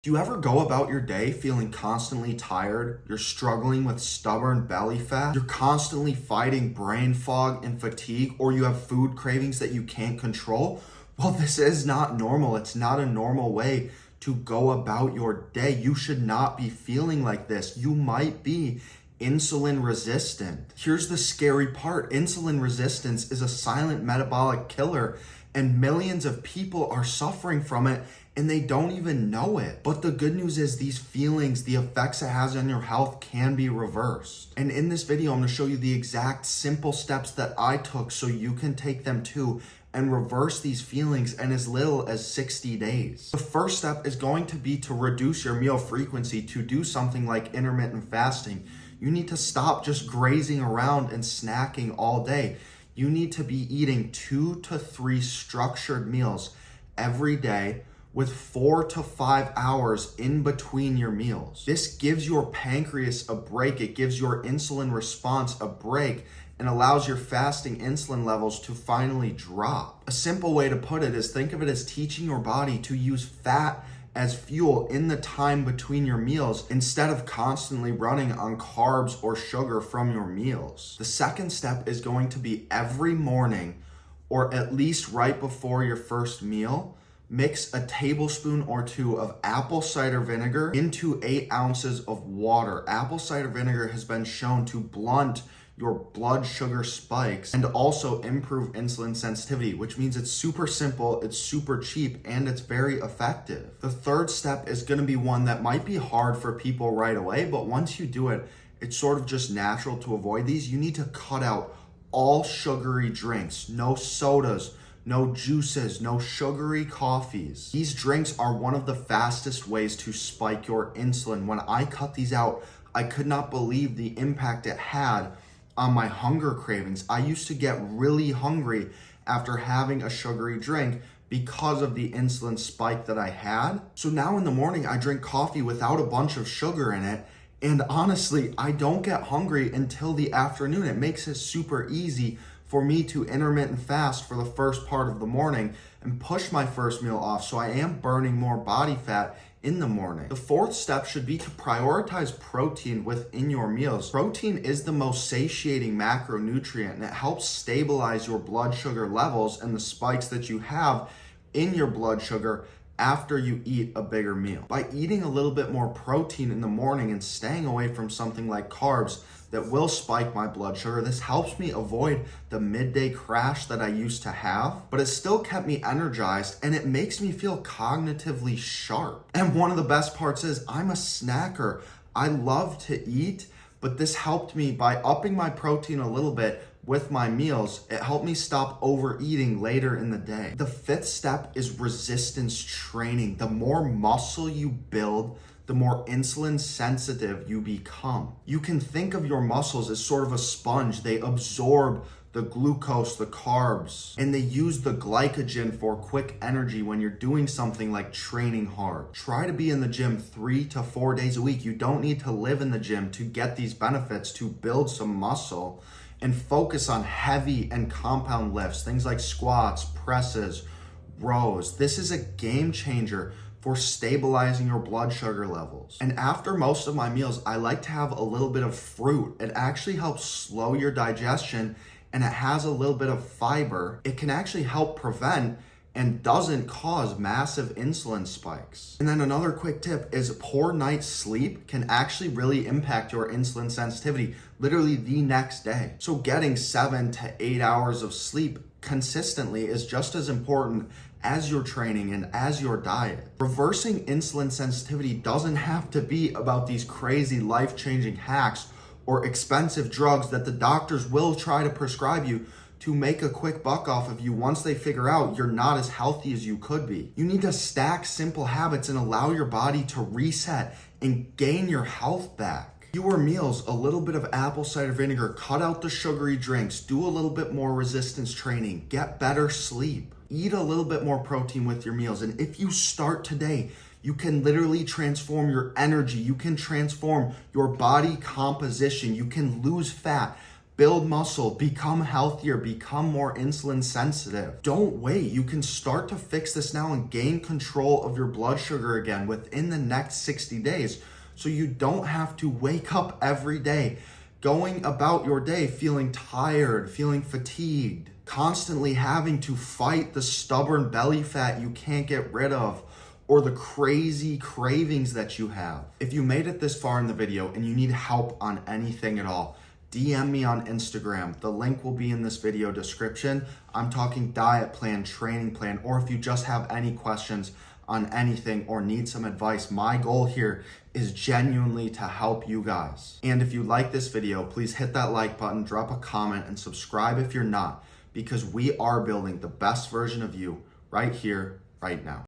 Do you ever go about your day feeling constantly tired? You're struggling with stubborn belly fat? You're constantly fighting brain fog and fatigue, or you have food cravings that you can't control? Well, this is not normal. It's not a normal way to go about your day. You should not be feeling like this. You might be insulin resistant. Here's the scary part. Insulin resistance is a silent metabolic killer, and millions of people are suffering from it and they don't even know it. But the good news is these feelings, the effects it has on your health can be reversed. And in this video, I'm gonna show you the exact simple steps that I took so you can take them too and reverse these feelings in as little as 60 days. The first step is going to be to reduce your meal frequency, to do something like intermittent fasting. You need to stop just grazing around and snacking all day. You need to be eating 2 to 3 structured meals every day with 4 to 5 hours in between your meals. This gives your pancreas a break. It gives your insulin response a break and allows your fasting insulin levels to finally drop. A simple way to put it is think of it as teaching your body to use fat as fuel in the time between your meals instead of constantly running on carbs or sugar from your meals. The second step is going to be every morning, or at least right before your first meal, mix a tablespoon or 2 of apple cider vinegar into 8 ounces of water. Apple cider vinegar has been shown to blunt your blood sugar spikes and also improve insulin sensitivity, which means it's super simple, it's super cheap, and it's very effective. The third step is gonna be one that might be hard for people right away, but once you do it, it's sort of just natural to avoid these. You need to cut out all sugary drinks, no sodas, no juices, no sugary coffees. These drinks are one of the fastest ways to spike your insulin. When I cut these out, I could not believe the impact it had on my hunger cravings. I used to get really hungry after having a sugary drink because of the insulin spike that I had. So now in the morning, I drink coffee without a bunch of sugar in it. And honestly, I don't get hungry until the afternoon. It makes it super easy for me to intermittent fast for the first part of the morning and push my first meal off, so I am burning more body fat in the morning. The fourth step should be to prioritize protein within your meals. Protein is the most satiating macronutrient, and it helps stabilize your blood sugar levels and the spikes that you have in your blood sugar after you eat a bigger meal. By eating a little bit more protein in the morning and staying away from something like carbs that will spike my blood sugar, this helps me avoid the midday crash that I used to have, but it still kept me energized and it makes me feel cognitively sharp. And one of the best parts is I'm a snacker. I love to eat, but this helped me by upping my protein a little bit with my meals. It helped me stop overeating later in the day. The fifth step is resistance training. The more muscle you build, the more insulin sensitive you become. You can think of your muscles as sort of a sponge. They absorb the glucose, the carbs, and they use the glycogen for quick energy when you're doing something like training hard. Try to be in the gym 3 to 4 days a week. You don't need to live in the gym to get these benefits, to build some muscle, and focus on heavy and compound lifts, things like squats, presses, rows. This is a game changer for stabilizing your blood sugar levels. And after most of my meals, I like to have a little bit of fruit. It actually helps slow your digestion, and it has a little bit of fiber. It can actually help prevent and doesn't cause massive insulin spikes. And then another quick tip is poor night's sleep can actually really impact your insulin sensitivity literally the next day. So getting 7 to 8 hours of sleep consistently is just as important as your training and as your diet. Reversing insulin sensitivity doesn't have to be about these crazy life-changing hacks or expensive drugs that the doctors will try to prescribe you to make a quick buck off of you once they figure out you're not as healthy as you could be. You need to stack simple habits and allow your body to reset and gain your health back. Fewer meals, a little bit of apple cider vinegar, cut out the sugary drinks, do a little bit more resistance training, get better sleep, eat a little bit more protein with your meals. And if you start today, you can literally transform your energy. You can transform your body composition. You can lose fat, build muscle, become healthier, become more insulin sensitive. Don't wait. You can start to fix this now and gain control of your blood sugar again within the next 60 days. So you don't have to wake up every day going about your day feeling tired, feeling fatigued, constantly having to fight the stubborn belly fat you can't get rid of, or the crazy cravings that you have. If you made it this far in the video and you need help on anything at all, DM me on Instagram. The link will be in this video description. I'm talking diet plan, training plan, or if you just have any questions on anything or need some advice, my goal here is genuinely to help you guys. And if you like this video, please hit that like button, drop a comment, and subscribe if you're not, because we are building the best version of you right here, right now.